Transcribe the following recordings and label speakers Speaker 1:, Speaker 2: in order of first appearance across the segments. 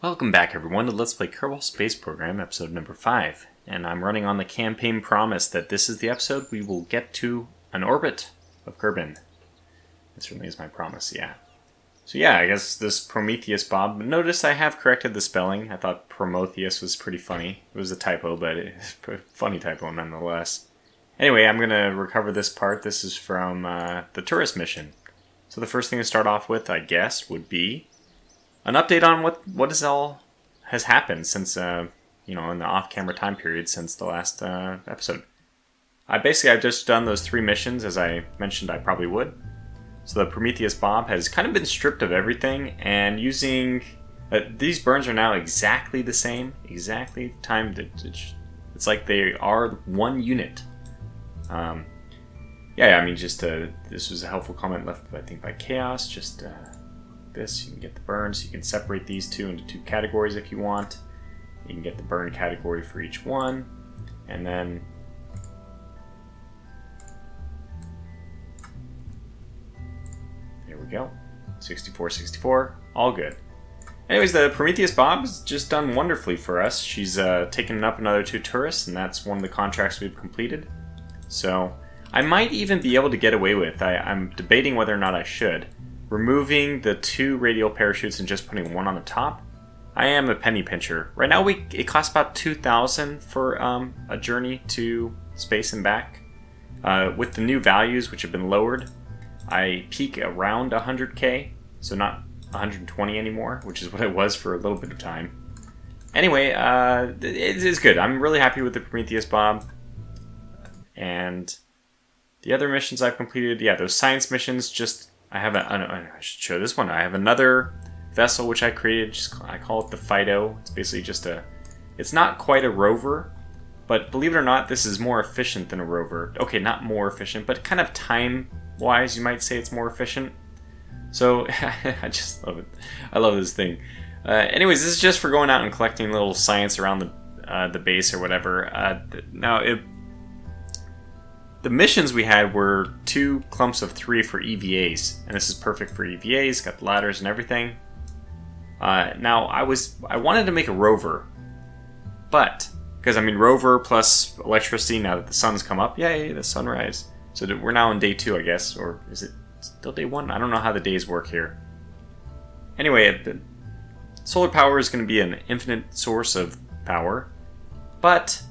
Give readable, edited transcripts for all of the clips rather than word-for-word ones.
Speaker 1: Welcome back everyone to Let's Play Kerbal Space Program episode number 5. And I'm running on the campaign promise that this is the episode we will get to an orbit of Kerbin. That certainly is my promise, yeah. So yeah, I guess this Prometheus Bob, notice I have corrected the spelling. I thought Prometheus was pretty funny. It was a typo, but it's a funny typo nonetheless. Anyway, I'm going to recover this part. This is from the tourist mission. So the first thing to start off with, I guess, would be an update on what is all has happened since, in the off-camera time period since the last episode. I've just done those 3 missions, as I mentioned I probably would. So the Prometheus Bob has kind of been stripped of everything, and using... these burns are now exactly the same, exactly timed. It's like they are one unit. This was a helpful comment left, I think, by Chaos, this, you can get the burns. You can separate these two into 2 categories if you want. You can get the burn category for each one, and then there we go. 64, all good. Anyways, the Prometheus Bob has just done wonderfully for us. She's taken up another 2 tourists, and that's one of the contracts we've completed. So I might even be able to get away with. I'm debating whether or not I should. Removing the 2 radial parachutes and just putting 1 on the top. I am a penny pincher. Right now it costs about 2,000 for a journey to space and back. With the new values, which have been lowered, I peak around 100k, so not 120 anymore, which is what it was for a little bit of time. Anyway, it's good. I'm really happy with the Prometheus Bob. And the other missions I've completed, yeah, those science missions, I should show this one. I have another vessel which I created. I call it the Fido. It's basically it's not quite a rover, but believe it or not, this is more efficient than a rover. Okay, not more efficient, but kind of time-wise, you might say it's more efficient. So I just love it. I love this thing. Anyways, this is just for going out and collecting little science around the base or whatever. The missions we had were 2 clumps of 3 for EVAs, and this is perfect for EVAs, got the ladders and everything. Now, I wanted to make a rover, but, because rover plus electricity now that the sun's come up, yay, the sunrise. So we're now on day 2, I guess, or is it still day 1? I don't know how the days work here. Anyway, solar power is going to be an infinite source of power, but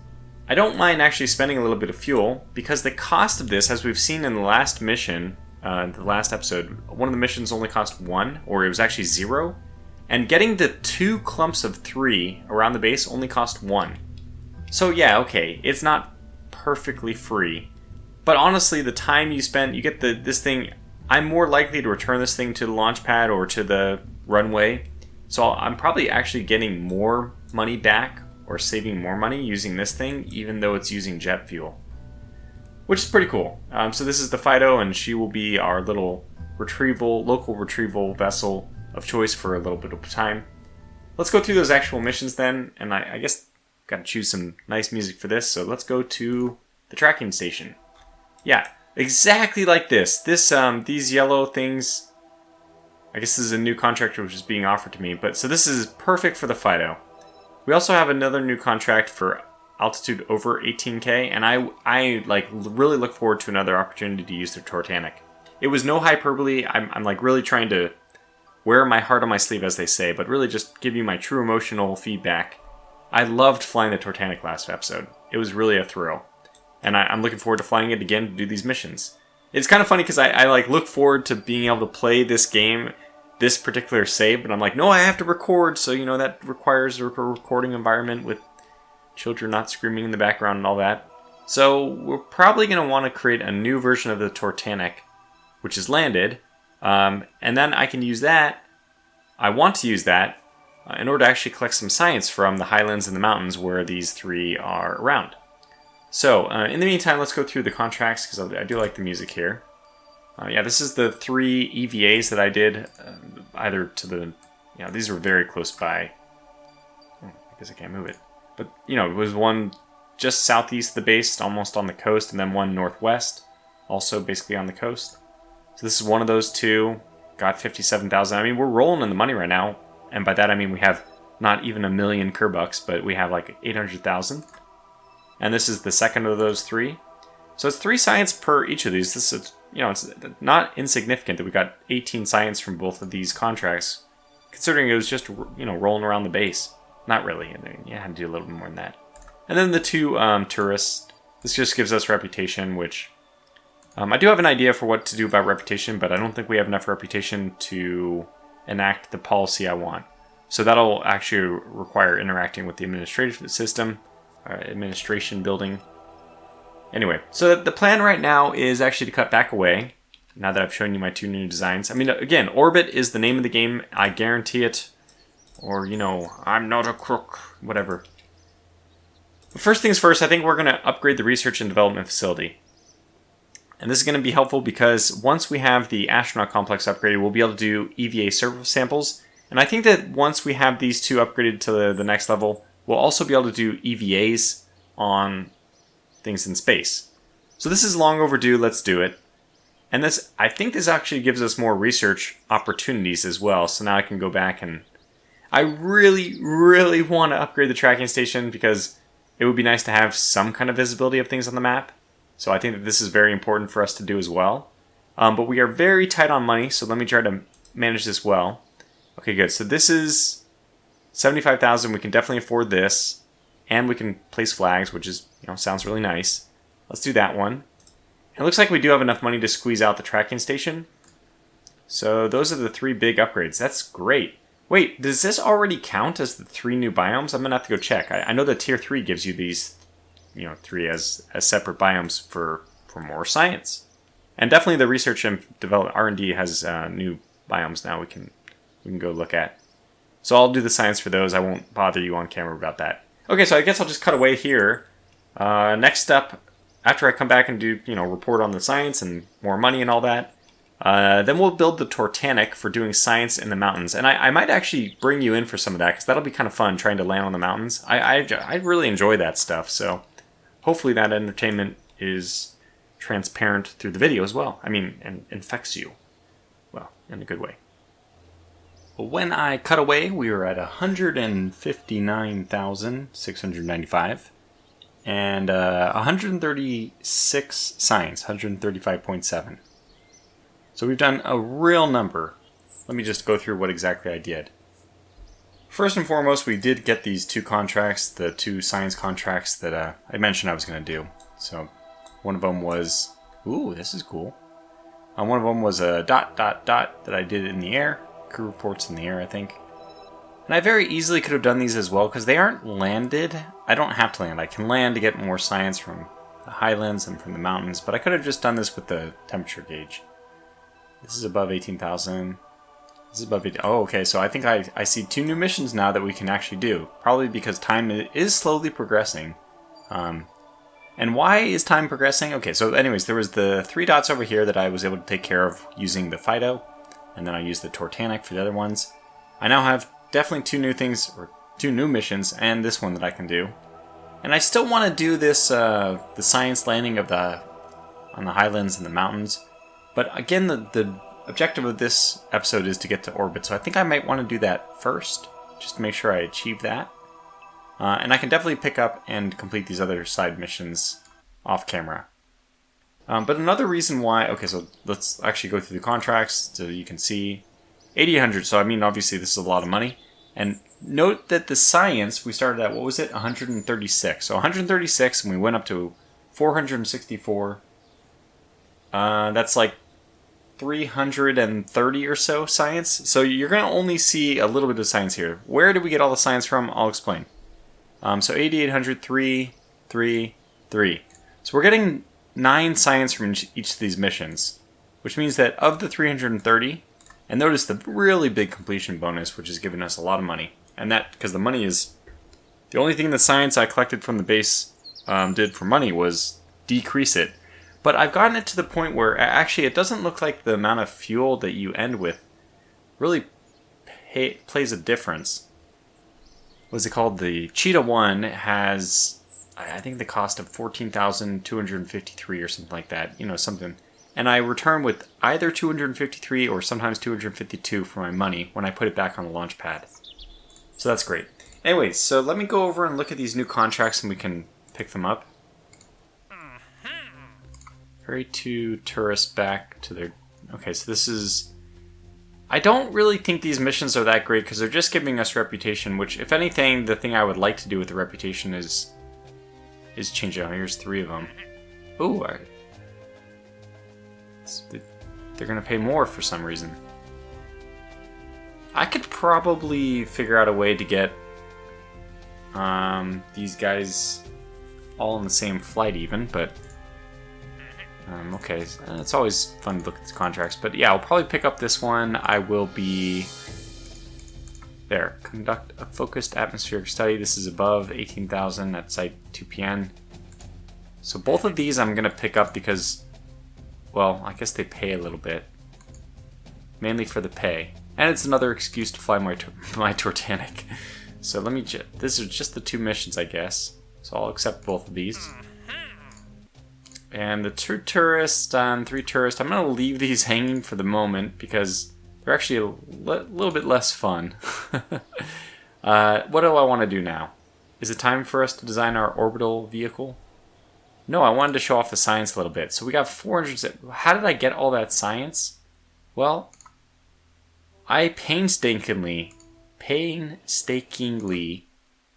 Speaker 1: I don't mind actually spending a little bit of fuel, because the cost of this, as we've seen in the last mission, the last episode, one of the missions only cost 1, or it was actually 0, and getting the 2 clumps of 3 around the base only cost 1. So yeah, okay, it's not perfectly free, but honestly, the time you spend, you get this thing, I'm more likely to return this thing to the launch pad or to the runway, so I'm probably actually getting more money back or saving more money using this thing, even though it's using jet fuel. Which is pretty cool. So this is the Fido, and she will be our little local retrieval vessel of choice for a little bit of time. Let's go through those actual missions then, and I guess gotta choose some nice music for this, so let's go to the tracking station. Yeah, exactly like this. These yellow things, I guess this is a new contract which is being offered to me, but so this is perfect for the Fido. We also have another new contract for altitude over 18k, and I really look forward to another opportunity to use the Titanic. It was no hyperbole. I'm really trying to wear my heart on my sleeve, as they say, but really just give you my true emotional feedback. I loved flying the Titanic last episode. It was really a thrill, and I'm looking forward to flying it again to do these missions. It's kind of funny because I look forward to being able to play this game, this particular save, but I'm like, no, I have to record, so that requires a recording environment with children not screaming in the background and all that. So we're probably going to want to create a new version of the Titanic, which is landed, and then I can use that. I want to use that in order to actually collect some science from the highlands and the mountains where these 3 are around. So in the meantime, let's go through the contracts, because I do like the music here. This is the 3 EVAs that I did, either to the, these were very close by. I guess I can't move it. But, it was one just southeast of the base, almost on the coast, and then one northwest, also basically on the coast. So this is one of those 2, got 57,000. We're rolling in the money right now, and by that I mean we have not even 1 million Kerbucks, but we have like 800,000. And this is the second of those 3. So it's 3 science per each of these. This is, it's not insignificant that we got 18 science from both of these contracts, considering it was just, rolling around the base. Not really. You had to do a little bit more than that. And then the 2 tourists. This just gives us reputation, which I do have an idea for what to do about reputation, but I don't think we have enough reputation to enact the policy I want. So that'll actually require interacting with the administrative system, administration building. Anyway, so the plan right now is actually to cut back away, now that I've shown you my 2 new designs. I mean, again, Orbit is the name of the game. I guarantee it. Or, I'm not a crook, whatever. But first things first, I think we're going to upgrade the research and development facility. And this is going to be helpful because once we have the astronaut complex upgraded, we'll be able to do EVA surface samples. And I think that once we have these 2 upgraded to the next level, we'll also be able to do EVAs on things in space. So this is long overdue. Let's do it. And I think this actually gives us more research opportunities as well. So now I can go back and I really, really want to upgrade the tracking station because it would be nice to have some kind of visibility of things on the map. So I think that this is very important for us to do as well. But we are very tight on money, so let me try to manage this well. Okay, good. So this is 75,000. We can definitely afford this. And we can place flags, which is, sounds really nice. Let's do that one. It looks like we do have enough money to squeeze out the tracking station. So those are the 3 big upgrades. That's great. Wait, does this already count as the 3 new biomes? I'm going to have to go check. I know that Tier 3 gives you these, 3 as separate biomes for more science. And definitely the research and development R&D has new biomes now we can go look at. So I'll do the science for those. I won't bother you on camera about that. Okay, so I guess I'll just cut away here. Next up, after I come back and do, report on the science and more money and all that, then we'll build the Tortanic for doing science in the mountains. And I might actually bring you in for some of that, because that'll be kind of fun, trying to land on the mountains. I really enjoy that stuff, so hopefully that entertainment is transparent through the video as well. I mean, and infects you. Well, in a good way. Well, when I cut away, we were at 159,695. And 136 science, 135.7. So we've done a real number. Let me just go through what exactly I did. First and foremost, we did get these 2 contracts, the 2 science contracts that I mentioned I was going to do. So one of them was, ooh, this is cool. One of them was a ... that I did in the air. Crew reports in the air, I think. And I very easily could have done these as well, because they aren't landed. I don't have to land. I can land to get more science from the highlands and from the mountains, but I could have just done this with the temperature gauge. This is above 18,000. This is above 18. Oh, okay, so I think I see 2 new missions now that we can actually do. Probably because time is slowly progressing. And why is time progressing? Okay, so anyways, there was the 3 dots over here that I was able to take care of using the Fido. And then I used the Tortanic for the other ones. I now have definitely 2 new things, or 2 new missions, and this one that I can do. And I still want to do this, the science landing on the highlands and the mountains. But again, the objective of this episode is to get to orbit, so I think I might want to do that first, just to make sure I achieve that. And I can definitely pick up and complete these other side missions off camera. But another reason why... Okay, so let's actually go through the contracts so you can see. 8,800, so I mean, obviously this is a lot of money. And note that the science, we started at, what was it? 136. So 136, and we went up to 464. That's like 330 or so science. So you're going to only see a little bit of science here. Where did we get all the science from? I'll explain. So 8,800, 3, 3, 3. So we're getting 9 science from each of these missions, which means that of the 330, and notice the really big completion bonus, which has given us a lot of money. And that, because the money is... The only thing the science I collected from the base did for money was decrease it. But I've gotten it to the point where actually it doesn't look like the amount of fuel that you end with really plays a difference. What's it called? The Cheetah 1 has, I think, the cost of 14,253 or something like that. You know, something. And I return with either 253 or sometimes 252 for my money when I put it back on the launch pad. So that's great. Anyways, so let me go over and look at these new contracts and we can pick them up. Ferry 2 tourists back to their... Okay, so this is... I don't really think these missions are that great because they're just giving us reputation, which, if anything, the thing I would like to do with the reputation is change it. Oh, here's 3 of them. Ooh, they're going to pay more for some reason. I could probably figure out a way to get these guys all in the same flight even, but okay, it's always fun to look at the contracts. But yeah, I'll probably pick up this one. I will be there. Conduct a focused atmospheric study. This is above 18,000 at Site 2PN. So both of these I'm going to pick up because, well, I guess they pay a little bit. Mainly for the pay. And it's another excuse to fly my Tortanic. So let me this is just the 2 missions, I guess. So I'll accept both of these. And the 2 tourists and 3 tourists, I'm going to leave these hanging for the moment because they're actually a little bit less fun. What do I want to do now? Is it time for us to design our orbital vehicle? No, I wanted to show off the science a little bit. So we got 400... How did I get all that science? Well, I painstakingly,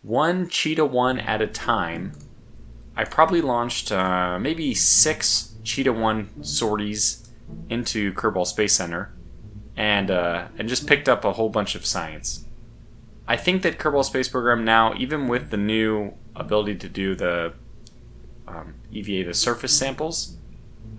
Speaker 1: one Cheetah 1 at a time, I probably launched maybe 6 Cheetah 1 sorties into Kerbal Space Center and just picked up a whole bunch of science. I think that Kerbal Space Program now, even with the new ability to do the EVA, the surface samples,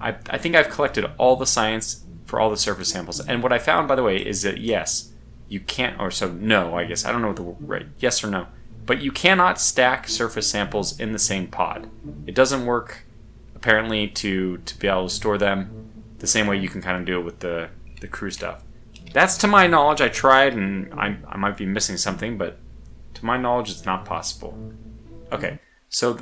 Speaker 1: I think I've collected all the science for all the surface samples. And what I found, by the way, is that yes, you can't, or so no, I guess. I don't know what the right, yes or no. But you cannot stack surface samples in the same pod. It doesn't work, apparently, to be able to store them the same way you can kind of do it with the crew stuff. That's to my knowledge. I tried, and I might be missing something, but to my knowledge, it's not possible. Okay, so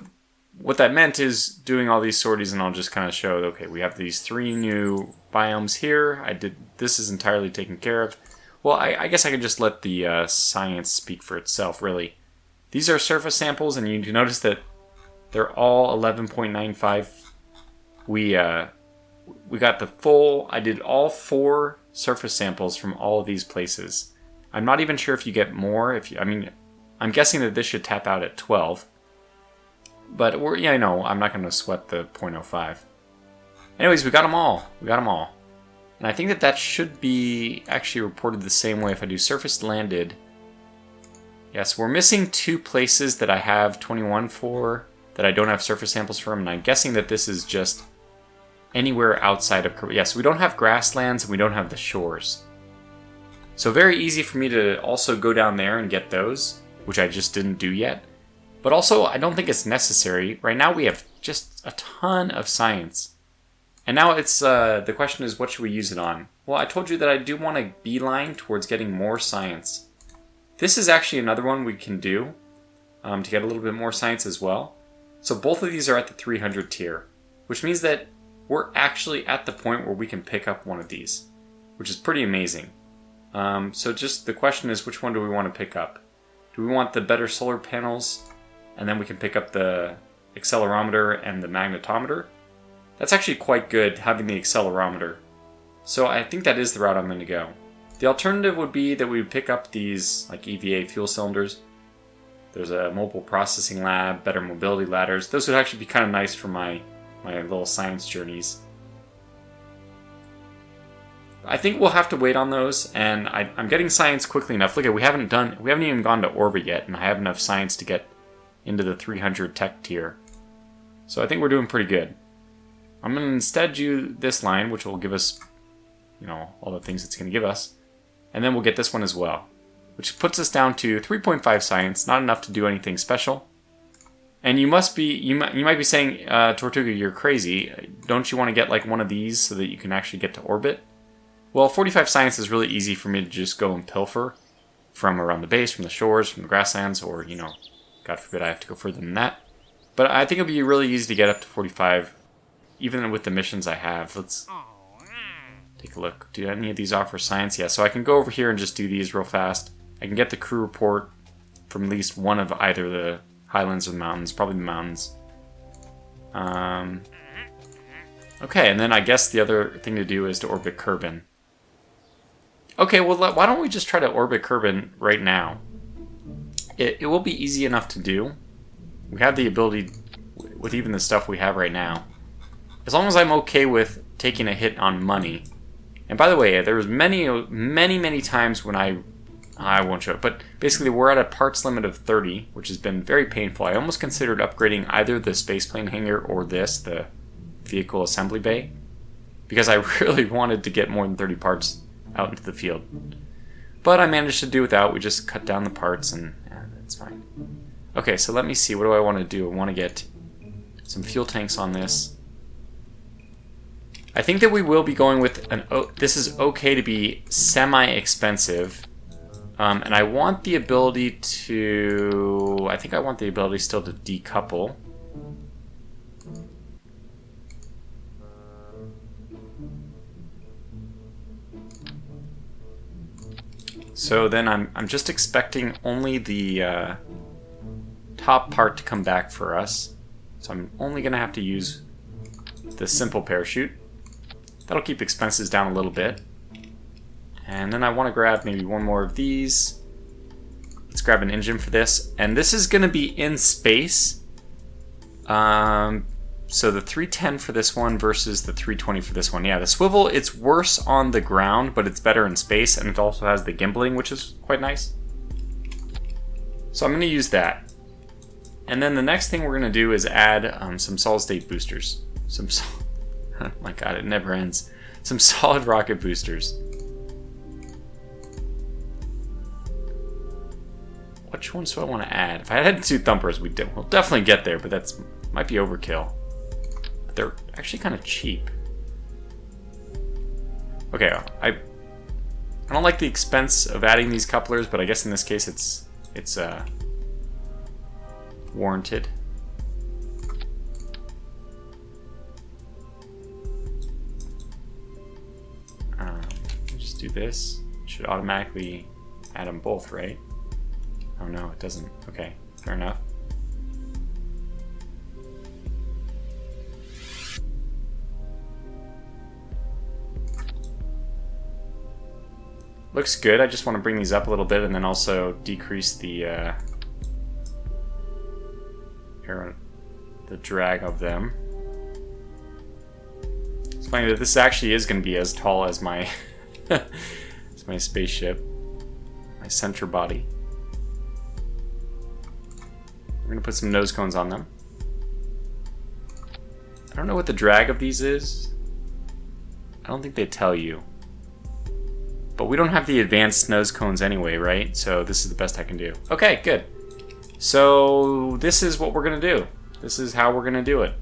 Speaker 1: what that meant is doing all these sorties, and I'll just kind of show, okay, we have these 3 new biomes here. This is entirely taken care of. Well, I guess I could just let the science speak for itself, really. These are surface samples, and you notice that they're all 11.95. We got the full... I did all 4 surface samples from all of these places. I'm not even sure if you get more. I'm guessing that this should tap out at 12. But I know I'm not going to sweat the 0.05. Anyways, we got them all. And I think that should be actually reported the same way if I do surface landed. Yes, we're missing 2 places that I have 21 for that I don't have surface samples from, and I'm guessing that this is just anywhere outside of Kerbal. Yes, we don't have grasslands and we don't have the shores. So very easy for me to also go down there and get those, which I just didn't do yet. But also, I don't think it's necessary. Right now we have just a ton of science. And now it's the question is, what should we use it on? Well, I told you that I do want a beeline towards getting more science. This is actually another one we can do to get a little bit more science as well. So both of these are at the 300 tier, which means that we're actually at the point where we can pick up one of these, which is pretty amazing. So just the question is, which one do we want to pick up? Do we want the better solar panels, and then we can pick up the accelerometer and the magnetometer? That's actually quite good, having the accelerometer. So I think that is the route I'm going to go. The alternative would be that we would pick up these like EVA fuel cylinders. There's a mobile processing lab, better mobility ladders. Those would actually be kind of nice for my little science journeys. I think we'll have to wait on those, and I'm getting science quickly enough. Look at, we haven't even gone to orbit yet, and I have enough science to get into the 300 tech tier. So I think we're doing pretty good. I'm going to instead do this line, which will give us, all the things it's going to give us. And then we'll get this one as well, which puts us down to 3.5 science, not enough to do anything special. And you might be saying, Tortuga, you're crazy. Don't you want to get like one of these so that you can actually get to orbit? Well, 45 science is really easy for me to just go and pilfer from around the base, from the shores, from the grasslands, or, God forbid I have to go further than that. But I think it'll be really easy to get up to 45, even with the missions I have. Let's take a look. Do any of these offer science? Yeah, so I can go over here and just do these real fast. I can get the crew report. from at least one of either the highlands or the mountains. Probably the mountains. Okay, and then I guess the other thing to do is to orbit Kerbin. Okay, well, why don't we just try to orbit Kerbin right now? It will be easy enough to do. We have the ability with even the stuff we have right now. As long as I'm okay with taking a hit on money. And by the way, there was many times when I won't show it, but basically we're at a parts limit of 30, which has been very painful. I almost considered upgrading either the spaceplane hangar or the vehicle assembly bay, because I really wanted to get more than 30 parts out into the field. But I managed to do without. We just cut down the parts and that's fine. Okay, so let me see. What do I want to do? I want to get some fuel tanks on this. I think that we will be going with this is okay to be semi-expensive. And I want the ability to... I think I want the ability still to decouple. So then I'm just expecting only the top part to come back for us. So I'm only going to have to use the simple parachute. That'll keep expenses down a little bit. And then I want to grab maybe one more of these. Let's grab an engine for this. And this is going to be in space. So the 310 for this one versus the 320 for this one. Yeah, the swivel, it's worse on the ground, but it's better in space. And it also has the gimbaling, which is quite nice. So I'm going to use that. And then the next thing we're going to do is add some solid-state boosters. Oh my god, it never ends. Some solid rocket boosters. Which ones do I want to add? If I had 2 thumpers, we'll definitely get there, but that's might be overkill. But they're actually kind of cheap. Okay, I don't like the expense of adding these couplers, but I guess in this case it's warranted. Just do this. Should automatically add them both, right? Oh no, it doesn't. Okay, fair enough. Looks good. I just want to bring these up a little bit and then also decrease the drag of them. It's funny that this actually is going to be as tall as my as my spaceship, my center body. We're going to put some nose cones on them. I don't know what the drag of these is. I don't think they tell you. But we don't have the advanced nose cones anyway, right? So this is the best I can do. Okay, good. So this is what we're going to do. This is how we're going to do it.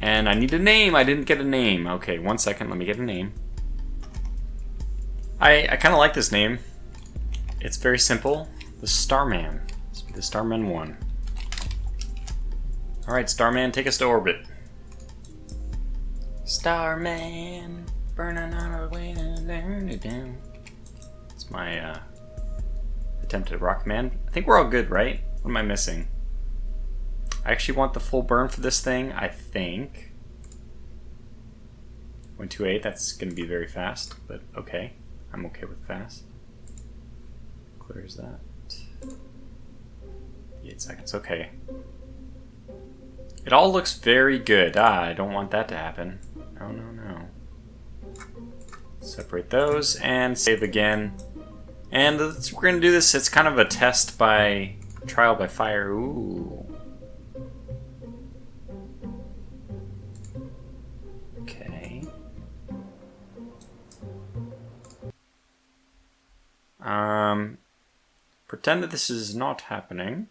Speaker 1: And I need a name. I didn't get a name. Okay, 1 second. Let me get a name. I kind of like this name. It's very simple. The Starman. The Starman 1. Alright, Starman, take us to orbit. Starman, burning on our way down. It's my attempt at rock command. I think we're all good, right? What am I missing? I actually want the full burn for this thing, I think. 128, that's going to be very fast, but okay. I'm okay with fast. Clears that. 8 seconds, okay. It all looks very good. I don't want that to happen. No. Separate those and save again. And we're going to do this. It's kind of a test by trial by fire. Ooh. Okay. Pretend that this is not happening.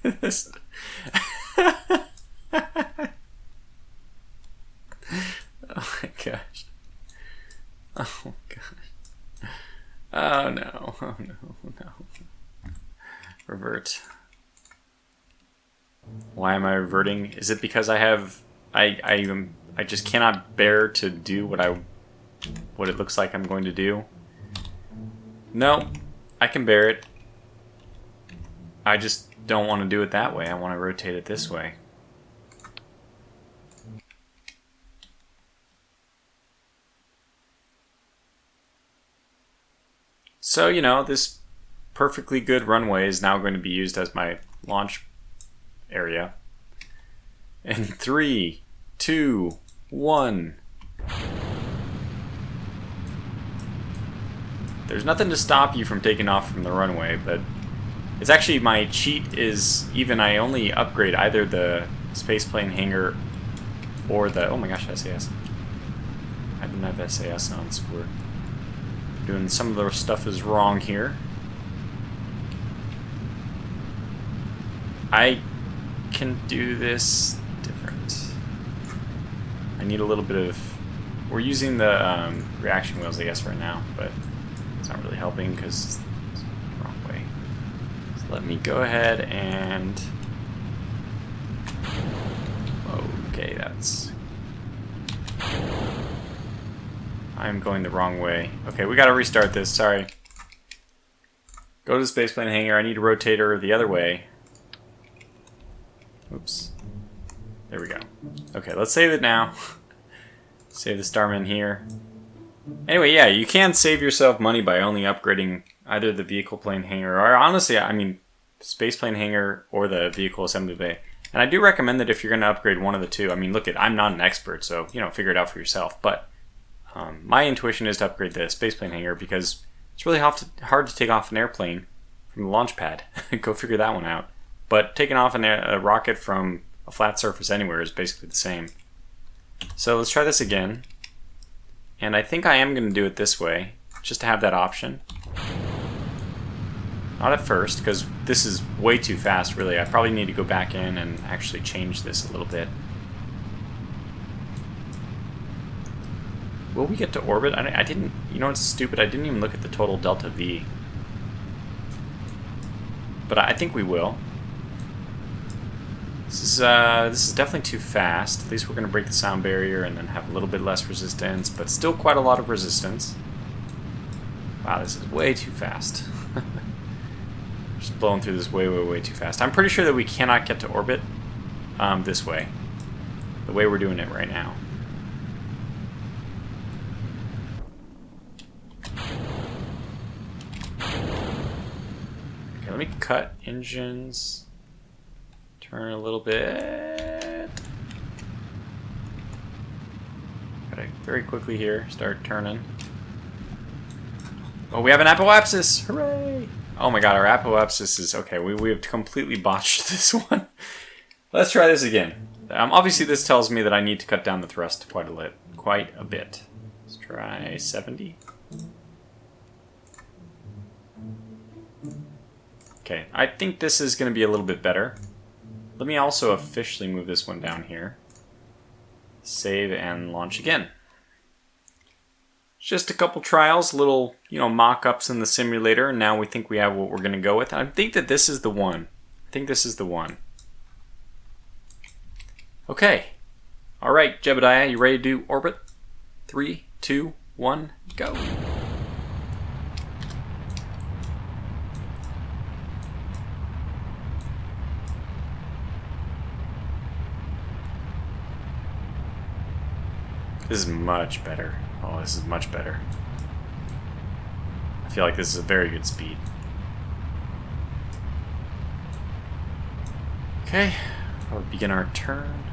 Speaker 1: This... Oh my gosh. Oh gosh. Oh no. Oh no. Revert. Why am I reverting? Is it because I have I just cannot bear to do what it looks like I'm going to do? No. I can bear it. I just don't want to do it that way. I want to rotate it this way. So, you know, this perfectly good runway is now going to be used as my launch area. In 3, 2, 1. There's nothing to stop you from taking off from the runway, but it's actually my cheat is even I only upgrade either the spaceplane hangar or the... Oh my gosh, SAS. I didn't have SAS on, so we're doing some of the stuff is wrong here. I can do this different. I need a little bit of... We're using the reaction wheels, I guess, right now, but it's not really helping because it's the wrong way. So let me go ahead and... Okay, that's... I'm going the wrong way. Okay, we gotta restart this, sorry. Go to the spaceplane hangar, I need a rotator the other way. Oops. There we go. Okay, let's save it now. Save the Starman here. Anyway, yeah, you can save yourself money by only upgrading either the vehicle plane hangar, or honestly, I mean, spaceplane hangar or the vehicle assembly bay. And I do recommend that if you're going to upgrade one of the two, I mean, look, I'm not an expert, so, you know, figure it out for yourself. But my intuition is to upgrade the spaceplane hangar because it's really hard to take off an airplane from the launch pad. Go figure that one out. But taking off a rocket from a flat surface anywhere is basically the same. So let's try this again. And I think I am going to do it this way, just to have that option. Not at first, because this is way too fast, really. I probably need to go back in and actually change this a little bit. Will we get to orbit? I didn't... You know what's stupid? I didn't even look at the total delta V. But I think we will. This is definitely too fast. At least we're going to break the sound barrier and then have a little bit less resistance, but still quite a lot of resistance. Wow, this is way too fast. Just blowing through this way, way, way too fast. I'm pretty sure that we cannot get to orbit this way. The way we're doing it right now. Okay, let me cut engines. Turn a little bit. Gotta very quickly here start turning. Oh, we have an apoapsis! Hooray! Oh my god, our apoapsis is... Okay, we have completely botched this one. Let's try this again. Obviously this tells me that I need to cut down the thrust quite a bit. Let's try 70. Okay, I think this is going to be a little bit better. Let me also officially move this one down here. Save and launch again. Just a couple trials, little, you know, mock-ups in the simulator, and now we think we have what we're going to go with. I think that this is the one. I think this is the one. Okay. All right, Jebediah, you ready to do orbit? 3, 2, 1, go. This is much better. Oh, this is much better. I feel like this is a very good speed. Okay, we'll begin our turn.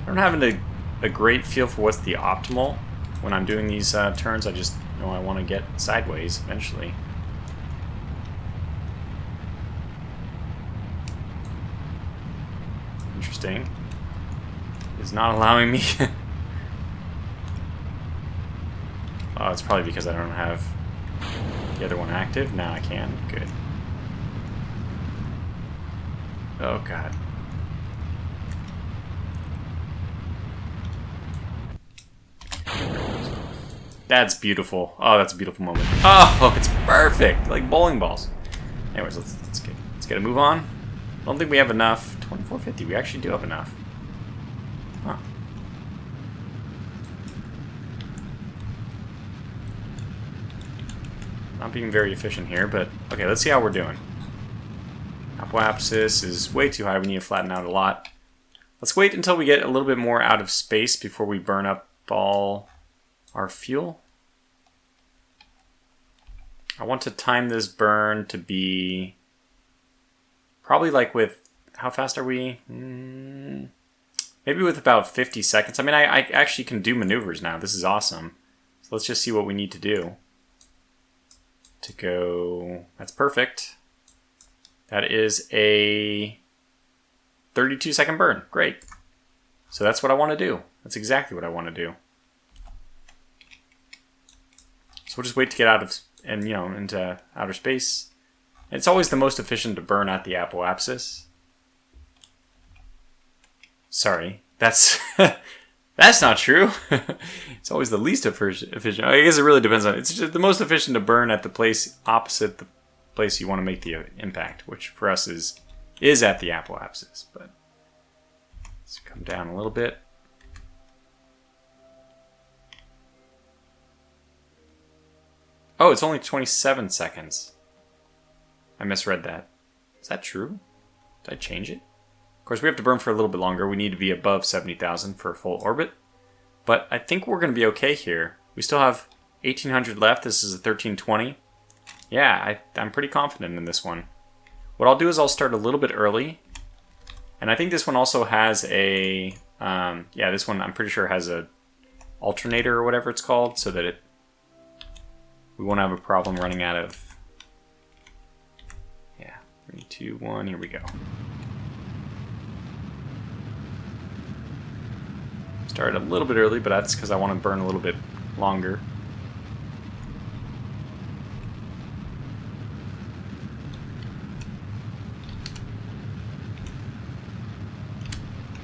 Speaker 1: I don't have a great feel for what's the optimal when I'm doing these turns. I just know I want to get sideways eventually. Interesting. It's not allowing me. Oh, it's probably because I don't have the other one active. Now I can. Good. Oh, God. That's beautiful. Oh, that's a beautiful moment. Oh, it's perfect. Like bowling balls. Anyways, let's get a move on. I don't think we have enough. 2450. We actually do have enough. Huh. Not being very efficient here, but okay, let's see how we're doing. Apoapsis is way too high. We need to flatten out a lot. Let's wait until we get a little bit more out of space before we burn up all our fuel. I want to time this burn to be probably like with, how fast are we? Maybe with about 50 seconds. I mean, I actually can do maneuvers now. This is awesome. So let's just see what we need to do. To go, that's perfect. That is a 32-second burn. Great. So that's what I want to do. That's exactly what I want to do. So we'll just wait to get out of, and into outer space. It's always the most efficient to burn at the apoapsis. Sorry, that's that's not true. It's always the least efficient. I guess it really depends on. It's just the most efficient to burn at the place opposite the place you want to make the impact, which for us is at the apoapsis. But let's come down a little bit. Oh, it's only 27 seconds. I misread that. Is that true? Did I change it? Of course, we have to burn for a little bit longer. We need to be above 70,000 for a full orbit. But I think we're going to be okay here. We still have 1,800 left. This is a 1320. Yeah, I'm pretty confident in this one. What I'll do is I'll start a little bit early. And I think this one also has a... yeah, this one I'm pretty sure has a alternator or whatever it's called, so that we won't have a problem running out of... Yeah, 3, 2, 1, here we go. Started a little bit early, but that's because I want to burn a little bit longer.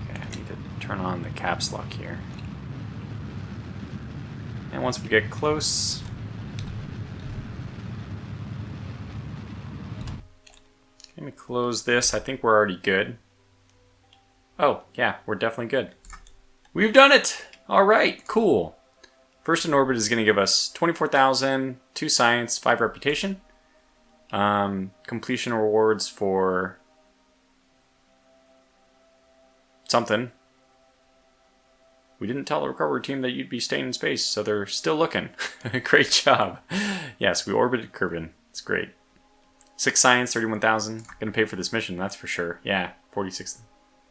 Speaker 1: Okay, I need to turn on the caps lock here. And once we get close... Let me close this. I think we're already good. Oh, yeah, we're definitely good. We've done it! Alright, cool. First in orbit is going to give us 24,000, 2 science, 5 reputation. Completion rewards for something. We didn't tell the recovery team that you'd be staying in space, so they're still looking. Great job. Yes, we orbited Kerbin. It's great. 6 science, 31,000. Gonna pay for this mission, that's for sure. Yeah, 46.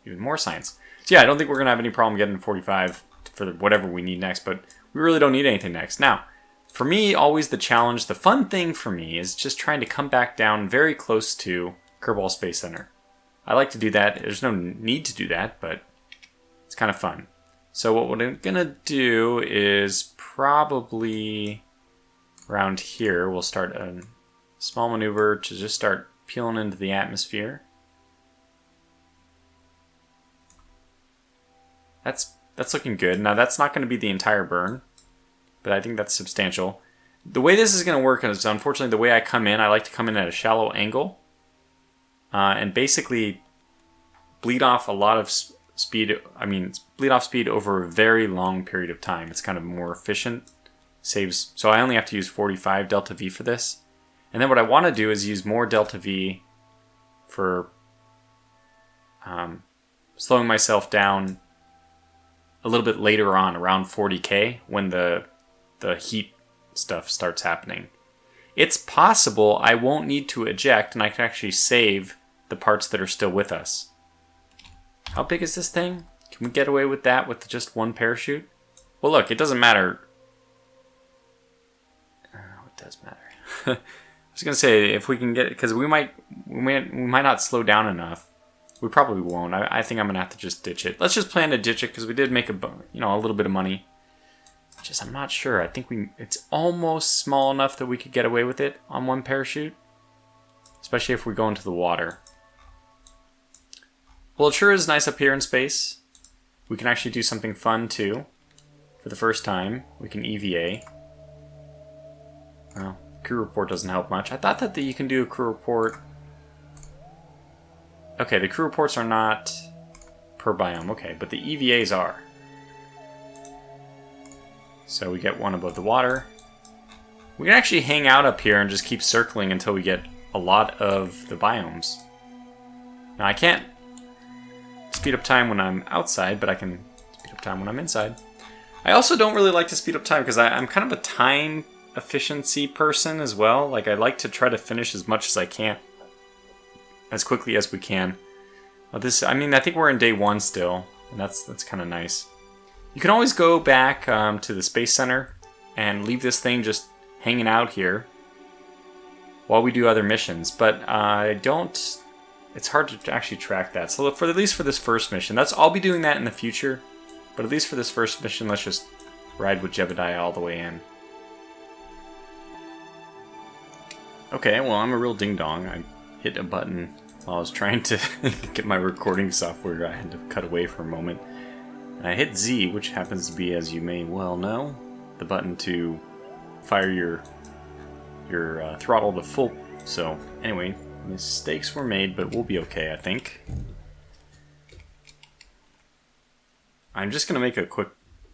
Speaker 1: Even more science. So yeah, I don't think we're gonna have any problem getting 45 for whatever we need next, but we really don't need anything next. Now, for me, always the challenge, the fun thing for me is just trying to come back down very close to Kerbal Space Center. I like to do that. There's no need to do that, but it's kind of fun. So what we're gonna do is probably around here, we'll start a small maneuver to just start peeling into the atmosphere. That's looking good. Now that's not going to be the entire burn, but I think that's substantial. The way this is going to work is, unfortunately, the way I come in, I like to come in at a shallow angle and basically bleed off a lot of speed. I mean, bleed off speed over a very long period of time. It's kind of more efficient. Saves. So I only have to use 45 delta V for this. And then what I want to do is use more delta V for slowing myself down a little bit later on, around 40K, when the heat stuff starts happening. It's possible I won't need to eject, and I can actually save the parts that are still with us. How big is this thing? Can we get away with that with just one parachute? Well, look, it doesn't matter. Oh, it does matter. I was gonna say, if we can get, because we might not slow down enough. We probably won't. I think I'm gonna have to just ditch it. Let's just plan to ditch it because we did make a little bit of money. Just I'm not sure. I think it's almost small enough that we could get away with it on one parachute, especially if we go into the water. Well, it sure is nice up here in space. We can actually do something fun too. For the first time, we can EVA. Well, crew report doesn't help much. I thought that you can do a crew report. Okay, the crew reports are not per biome. Okay, but the EVAs are. So we get one above the water. We can actually hang out up here and just keep circling until we get a lot of the biomes. Now I can't speed up time when I'm outside, but I can speed up time when I'm inside. I also don't really like to speed up time because I'm kind of a time efficiency person as well. Like, I like to try to finish as much as I can, as quickly as we can. I mean, I think we're in day 1 still, and that's kind of nice. You can always go back to the Space Center and leave this thing just hanging out here while we do other missions, but I don't... It's hard to actually track that. So at least for this first mission, I'll be doing that in the future, but at least for this first mission, let's just ride with Jebediah all the way in. Okay, well, I'm a real ding-dong. I hit a button while I was trying to get my recording software. I had to cut away for a moment. And I hit Z, which happens to be, as you may well know, the button to fire your throttle to full. So, anyway, mistakes were made, but we'll be okay, I think. I'm just going to make a quick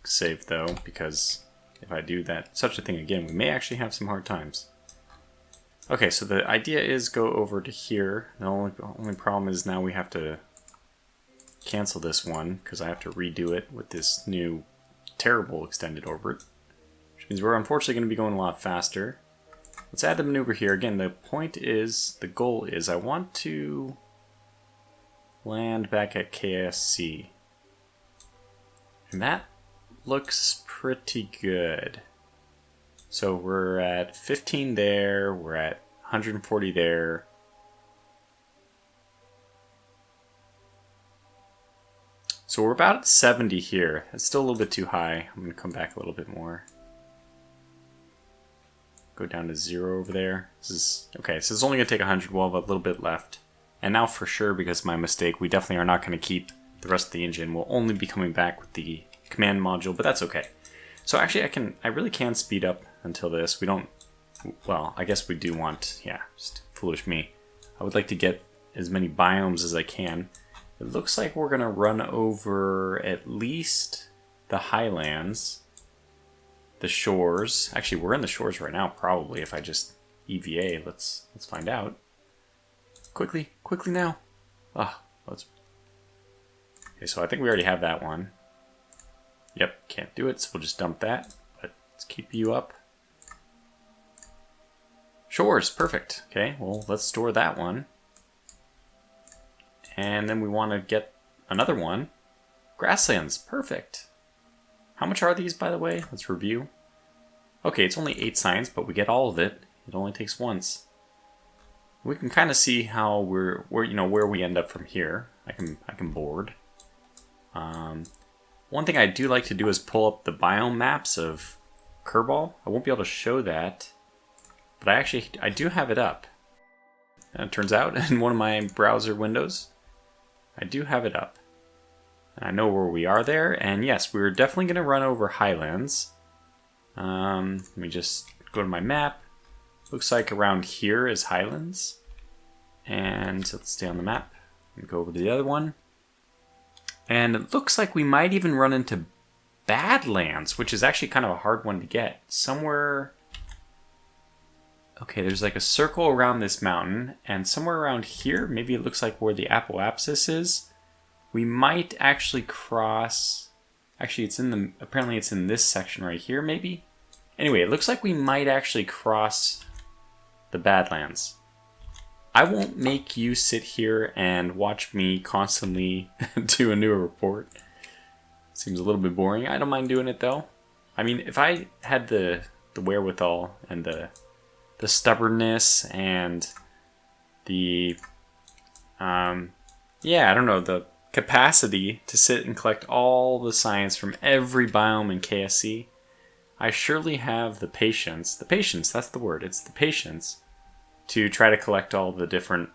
Speaker 1: save, though, because if I do such a thing again, we may actually have some hard times. Okay, so the idea is go over to here. The only problem is now we have to cancel this one because I have to redo it with this new terrible extended orbit, which means we're unfortunately going to be going a lot faster. Let's add the maneuver here. Again, the goal is I want to land back at KSC. And that looks pretty good. So we're at 15 there, we're at 140 there. So we're about at 70 here. It's still a little bit too high. I'm going to come back a little bit more. Go down to 0 over there. Okay, so it's only going to take 100. We'll have a little bit left. And now for sure, because of my mistake, we definitely are not going to keep the rest of the engine. We'll only be coming back with the command module, but that's okay. So actually, I really can speed up until this. We don't, well, I guess we do want, yeah, just foolish me. I would like to get as many biomes as I can. It looks like we're going to run over at least the highlands, the shores. Actually, we're in the shores right now, probably, if I just EVA. Let's find out. Quickly now. Ah, okay, so I think we already have that one. Yep, can't do it, so we'll just dump that. But let's keep you up. Shores, perfect. Okay, well, let's store that one. And then we want to get another one. Grasslands, perfect. How much are these, by the way? Let's review. Okay, it's only 8 signs, but we get all of it. It only takes once. We can kind of see how where we end up from here. I can board. One thing I do like to do is pull up the biome maps of Kerbal. I won't be able to show that, but I do have it up. And it turns out in one of my browser windows, I do have it up. And I know where we are there, and yes, we're definitely going to run over highlands. Let me just go to my map. Looks like around here is highlands. And let's stay on the map and go over to the other one. And it looks like we might even run into Badlands, which is actually kind of a hard one to get. Somewhere... Okay, there's like a circle around this mountain, and somewhere around here, maybe it looks like where the apoapsis is. We might actually cross... Actually, apparently it's in this section right here, maybe? Anyway, it looks like we might actually cross the Badlands. I won't make you sit here and watch me constantly do a new report. Seems a little bit boring. I don't mind doing it, though. I mean, if I had the wherewithal and the stubbornness and the... yeah, I don't know, the capacity to sit and collect all the science from every biome in KSC, I surely have the patience, that's the word, it's the patience, to try to collect all the different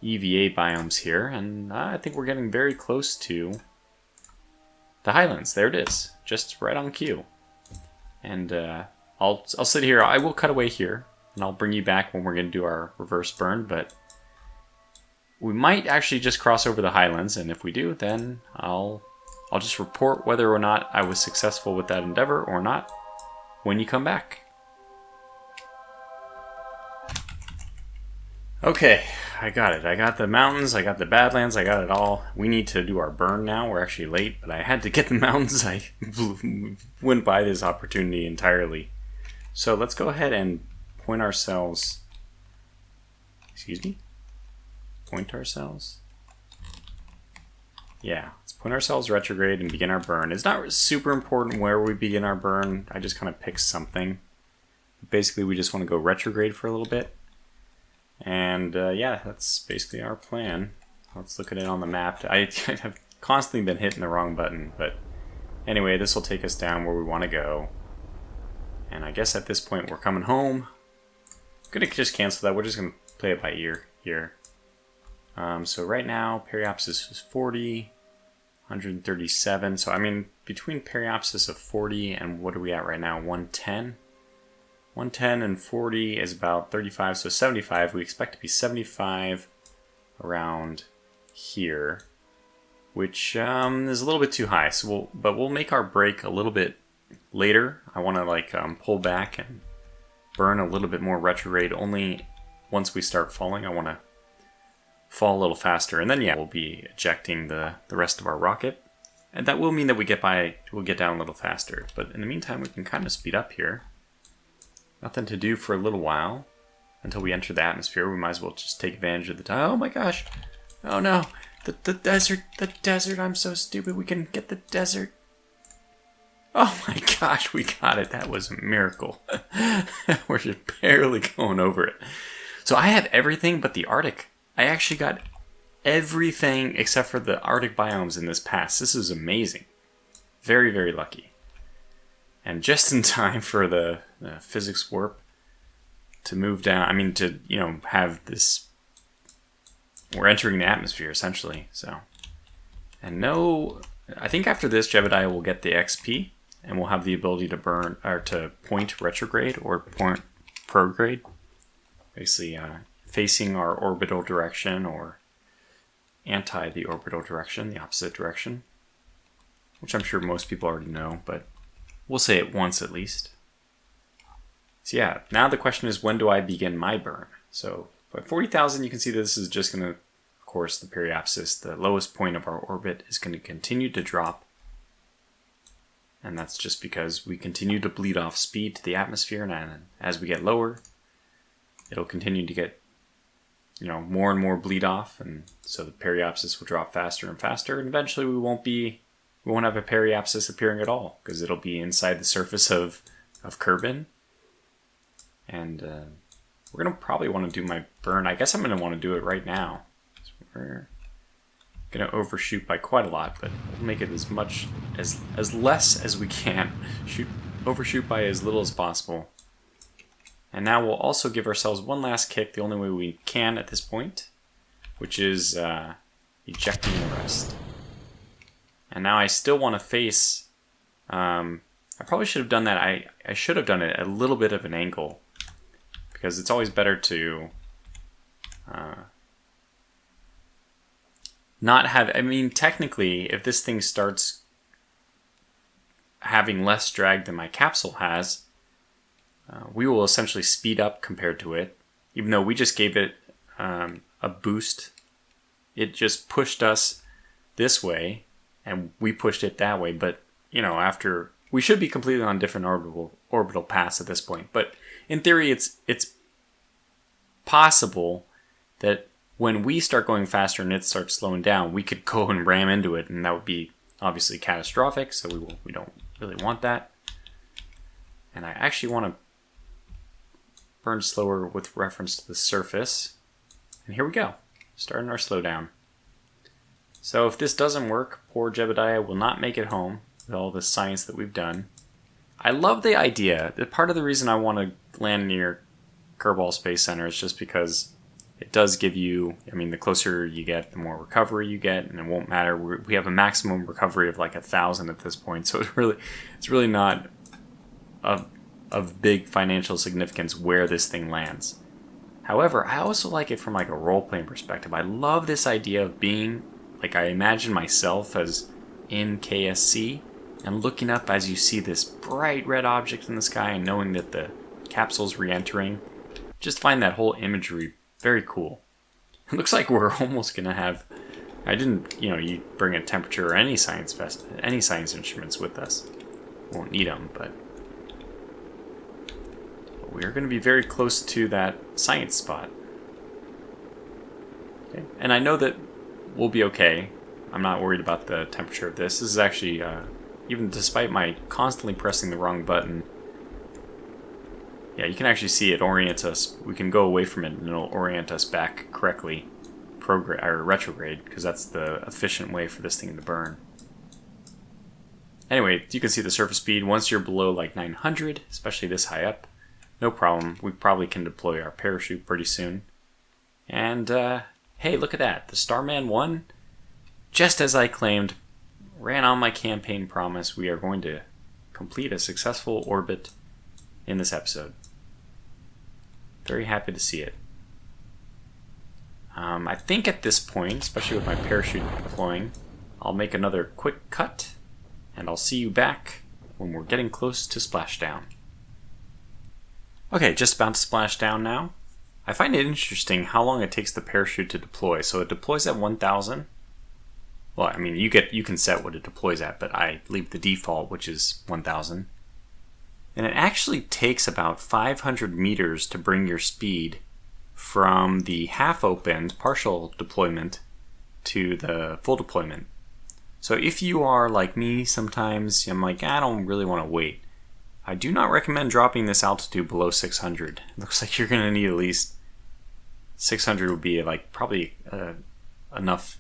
Speaker 1: EVA biomes here, and I think we're getting very close to the highlands. There it is, just right on cue. And I'll sit here, I will cut away here, and I'll bring you back when we're going to do our reverse burn, but we might actually just cross over the highlands, and if we do, then I'll just report whether or not I was successful with that endeavor or not when you come back. Okay, I got it. I got the mountains, I got the Badlands, I got it all. We need to do our burn now. We're actually late, but I had to get the mountains. I went by this opportunity entirely. So let's go ahead and point ourselves... Excuse me? Point ourselves? Yeah, let's point ourselves retrograde and begin our burn. It's not super important where we begin our burn. I just kind of pick something. Basically, we just want to go retrograde for a little bit. And yeah, that's basically our plan. Let's look at it on the map. I have constantly been hitting the wrong button, but anyway, this will take us down where we want to go. And I guess at this point we're coming home. I'm going to just cancel that. We're just going to play it by ear here. So right now, periapsis is 40, 137. So I mean, between periapsis of 40 and what are we at right now? 110? 110 and 40 is about 35, so 75. We expect to be 75 around here, which is a little bit too high. So we'll make our break a little bit later. I want to like pull back and burn a little bit more retrograde. Only once we start falling, I want to fall a little faster, and then yeah, we'll be ejecting the rest of our rocket, and that will mean that we'll get down a little faster. But in the meantime, we can kind of speed up here. Nothing to do for a little while until we enter the atmosphere. We might as well just take advantage of the time. Oh my gosh! Oh no! The desert! The desert! I'm so stupid. We can get the desert. Oh my gosh! We got it. That was a miracle. We're just barely going over it. So I have everything but the Arctic. I actually got everything except for the Arctic biomes in this pass. This is amazing. Very, very lucky. And just in time for the physics warp to move down. I mean, to, you know, have this... We're entering the atmosphere, essentially. So, and no... I think after this, Jebediah will get the XP, and we'll have the ability to burn, or to point retrograde, or point prograde. Basically, facing our orbital direction, or anti the orbital direction, the opposite direction. Which I'm sure most people already know, but we'll say it once at least. So yeah, now the question is, when do I begin my burn? So at 40,000, you can see that this is just going to, of course, the periapsis, the lowest point of our orbit, is going to continue to drop. And that's just because we continue to bleed off speed to the atmosphere, and as we get lower, it'll continue to get, you know, more and more bleed off, and so the periapsis will drop faster and faster, and eventually we won't have a periapsis appearing at all, because it'll be inside the surface of Kerbin. And we're going to probably want to do my burn. I guess I'm going to want to do it right now. So we're going to overshoot by quite a lot, but we'll make it as much, as less as we can. Overshoot by as little as possible. And now we'll also give ourselves one last kick, the only way we can at this point, which is ejecting the rest. And now I still want to face... I probably should have done that. I should have done it at a little bit of an angle, because it's always better to not have... I mean, technically, if this thing starts having less drag than my capsule has, we will essentially speed up compared to it. Even though we just gave it a boost, it just pushed us this way, and we pushed it that way. But, you know, after... We should be completely on different orbital paths at this point. But in theory, it's possible that when we start going faster and it starts slowing down, we could go and ram into it, and that would be obviously catastrophic, so we don't really want that. And I actually want to burn slower with reference to the surface. And here we go, starting our slowdown. So if this doesn't work, poor Jebediah will not make it home with all the science that we've done. I love the idea. That part of the reason I want to land near Kerbal Space Center is just because it does give you, I mean, the closer you get, the more recovery you get, and it won't matter. We have a maximum recovery of like 1,000 at this point, so it's really not of big financial significance where this thing lands. However, I also like it from like a role-playing perspective. I love this idea of being, like, I imagine myself as in KSC and looking up as you see this bright red object in the sky and knowing that the capsule's re-entering. Just find that whole imagery Very cool. It looks like we're almost going to have... I didn't, you bring a temperature or any science instruments with us. Won't need them, but we're going to be very close to that science spot. Okay. And I know that we'll be okay. I'm not worried about the temperature of this. This is actually, even despite my constantly pressing the wrong button, yeah, you can actually see it orients us. We can go away from it and it'll orient us back correctly, or retrograde, because that's the efficient way for this thing to burn. Anyway, you can see the surface speed. Once you're below like 900, especially this high up, no problem. We probably can deploy our parachute pretty soon. And, hey, look at that. The Starman 1, just as I claimed, ran on my campaign promise. We are going to complete a successful orbit in this episode. Very happy to see it. I think at this point, especially with my parachute deploying, I'll make another quick cut, and I'll see you back when we're getting close to splashdown. Okay, just about to splash down now. I find it interesting how long it takes the parachute to deploy. So it deploys at 1,000. Well, I mean, you can set what it deploys at, but I leave the default, which is 1,000. And it actually takes about 500 meters to bring your speed from the half-opened partial deployment to the full deployment. So if you are like me, sometimes I'm like, I don't really want to wait. I do not recommend dropping this altitude below 600. It looks like you're going to need at least 600 would be like probably enough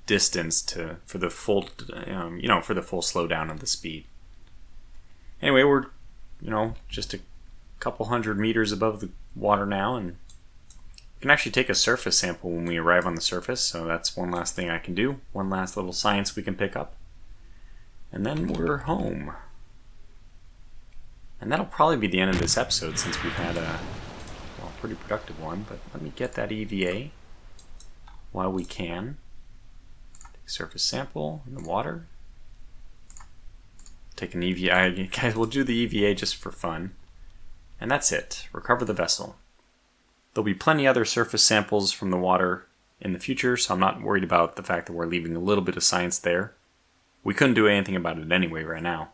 Speaker 1: distance for the full, for the full slowdown of the speed. Anyway, we're, just a couple hundred meters above the water now, and we can actually take a surface sample when we arrive on the surface, so that's one last thing I can do. One last little science we can pick up. And then we're home. And that'll probably be the end of this episode since we've had a pretty productive one, but let me get that EVA while we can. Take a surface sample in the water. Take an EVA. Guys, we'll do the EVA just for fun. And that's it. Recover the vessel. There'll be plenty other surface samples from the water in the future, so I'm not worried about the fact that we're leaving a little bit of science there. We couldn't do anything about it anyway right now.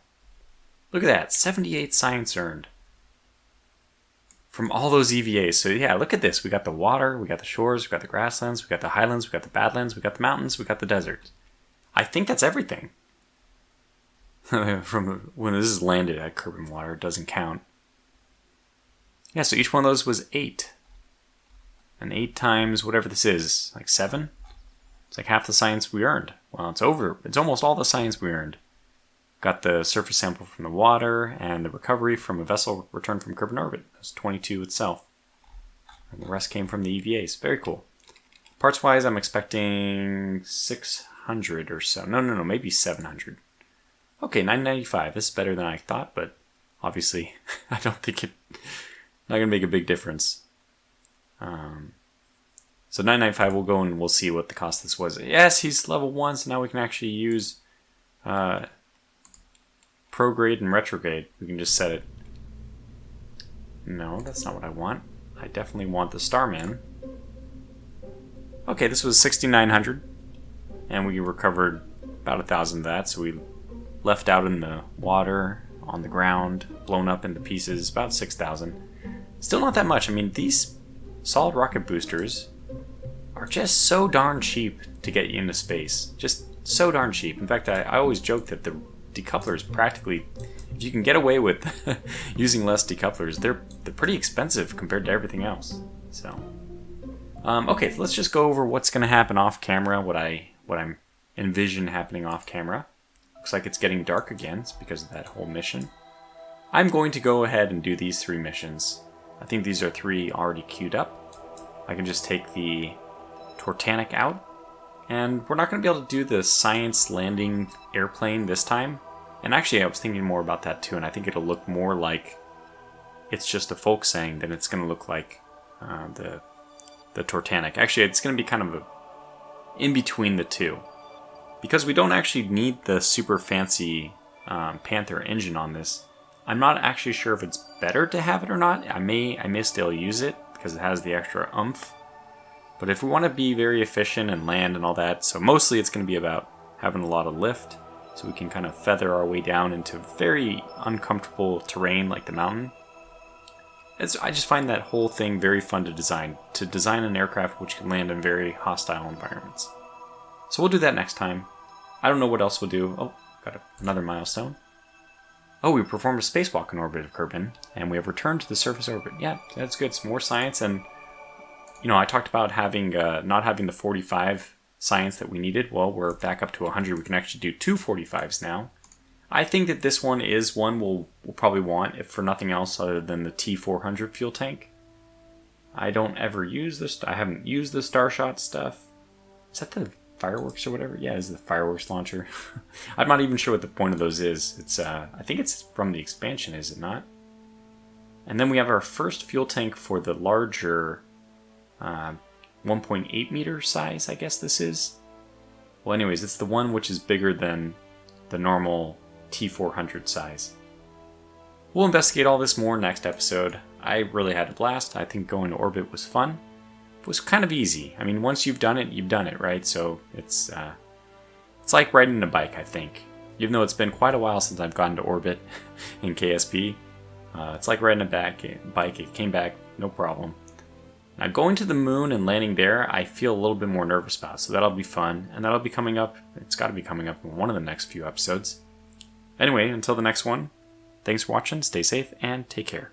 Speaker 1: Look at that, 78 science earned from all those EVAs. So yeah, look at this. We got the water, we got the shores, we got the grasslands, we got the highlands, we got the badlands, we got the mountains, we got the deserts. I think that's everything. From when this is landed at Kerbal water, it doesn't count. Yeah, so each one of those was 8. And 8 times whatever this is, like 7? It's like half the science we earned. Well, it's over. It's almost all the science we earned. Got the surface sample from the water and the recovery from a vessel returned from Kerbal orbit. It was 22 itself. And the rest came from the EVAs. Very cool. Parts-wise, I'm expecting 600 or so. No, maybe 700. Okay, 995. This is better than I thought, but obviously I don't think not going to make a big difference. So 995, we'll go and we'll see what the cost of this was. Yes, he's level 1, so now we can actually use prograde and retrograde. We can just set it. No, that's not what I want. I definitely want the Starman. Okay, this was 6,900, and we recovered about 1,000 of that, so we left out in the water, on the ground, blown up into pieces, about 6,000. Still not that much. I mean, these solid rocket boosters are just so darn cheap to get you into space. Just so darn cheap. In fact, I always joke that the decouplers practically, if you can get away with using less decouplers, they're pretty expensive compared to everything else. So, okay, so let's just go over what's going to happen off camera, what I'm envision happening off camera. Looks like it's getting dark again. It's because of that whole mission. I'm going to go ahead and do these 3 missions. I think these are 3 already queued up. I can just take the Tortanic out. And we're not going to be able to do the science landing airplane this time. And actually, I was thinking more about that too, and I think it'll look more like it's just a folk saying than it's going to look like the Tortanic. Actually, it's going to be kind of in between the two. Because we don't actually need the super fancy Panther engine on this, I'm not actually sure if it's better to have it or not. I may still use it because it has the extra oomph. But if we want to be very efficient and land and all that, so mostly it's going to be about having a lot of lift, so we can kind of feather our way down into very uncomfortable terrain like the mountain. I just find that whole thing very fun to design an aircraft which can land in very hostile environments. So we'll do that next time. I don't know what else we'll do. Oh, got another milestone. Oh, we performed a spacewalk in orbit of Kerbin, and we have returned to the surface orbit. Yeah, that's good. It's more science, and I talked about having not having the 45 science that we needed. Well, we're back up to 100. We can actually do 2 45s now. I think that this one is one we'll probably want, if for nothing else other than the T400 fuel tank. I don't ever use this. I haven't used the Starshot stuff. Is that the fireworks or whatever? Yeah, it's the fireworks launcher. I'm not even sure what the point of those is. It's I think it's from the expansion, is it not? And then we have our first fuel tank for the larger 1.8 meter size, I guess this is. Well, anyways, it's the one which is bigger than the normal T400 size. We'll investigate all this more next episode. I really had a blast. I think going to orbit was fun. It was kind of easy. I mean, once you've done it, right? So it's like riding a bike, I think. Even though it's been quite a while since I've gone to orbit in KSP, it's like riding a bike. It came back, no problem. Now, going to the moon and landing there, I feel a little bit more nervous about, so that'll be fun, and that'll be coming up. It's got to be coming up in one of the next few episodes. Anyway, until the next one, thanks for watching, stay safe, and take care.